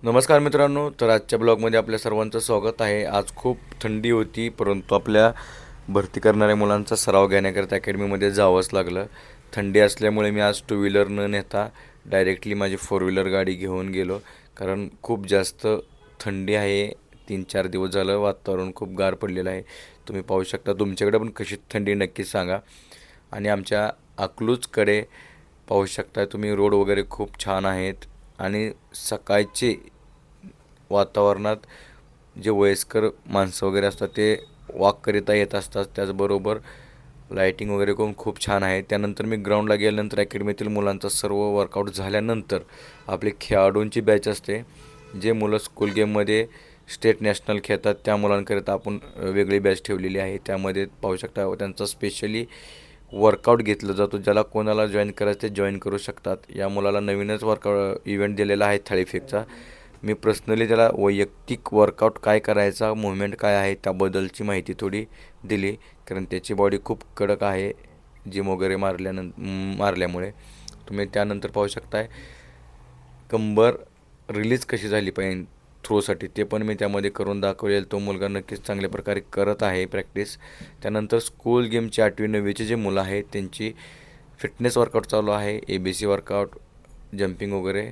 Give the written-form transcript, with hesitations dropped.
नमस्कार मित्रांनो, तर आजच्या ब्लॉगमध्ये आपल्या सर्वांचं स्वागत आहे. आज खूप थंडी होती, परंतु आपल्या भरती करणाऱ्या मुलांचा सराव घेण्याकरता अकॅडमीमध्ये जावंच लागलं. थंडी असल्यामुळे मी आज टू व्हीलर न नेता डायरेक्टली माझी फोर व्हीलर गाडी घेऊन गेलो, कारण खूप जास्त थंडी आहे. 3-4 दिवस झालं वातावरण खूप गार पडलेलं आहे. तुम्ही पाहू शकता. तुमच्याकडे पण कशी थंडी नक्कीच सांगा. आणि आमच्या अकलूजकडे पाहू शकता तुम्ही, रोड वगैरे खूप छान आहेत आणि सकाळचे वातावरणात जे वयस्कर माणसं वगैरे असतात ते वॉककरिता येत असतात. त्याचबरोबर लाईटिंग वगैरे करून खूप छान आहे. त्यानंतर मी ग्राउंडला गेल्यानंतर अकॅडमीतील मुलांचा सर्व वर्कआउट झाल्यानंतर आपली खेळाडूंची बॅच असते. जे मुलं स्कूल गेममध्ये स्टेट नॅशनल खेळतात त्या मुलांकरिता आपण वेगळी बॅच ठेवलेली आहे. त्यामध्ये पाहू शकता त्यांचा स्पेशली वर्कआउट घेतलं जातो. ज्याला कोणाला जॉईन करायचं ते जॉईन करू शकतात. या मुलाला नवीनच वर्कआउट इव्हेंट दिलेला आहे थाळीफेकचा. मी पर्सनली त्याला वैयक्तिक वर्कआउट काय करायचा, मुवमेंट काय आहे त्याबद्दलची माहिती थोडी दिली, कारण त्याची बॉडी खूप कडक आहे जिम वगैरे मारल्यामुळे. तुम्ही त्यानंतर पाहू शकताय कंबर रिलीज कशी झाली पाहिजे थ्रोसाठी, ते पण मी त्यामध्ये करून दाखवलेलं. तो मुलगा नक्कीच चांगल्या प्रकारे करत आहे प्रॅक्टिस. त्यानंतर स्कूल गेमची 8वी-9वीचे जे मुलं आहेत त्यांची फिटनेस वर्कआउट चालू आहे. ABC वर्कआउट, जंपिंग वगैरे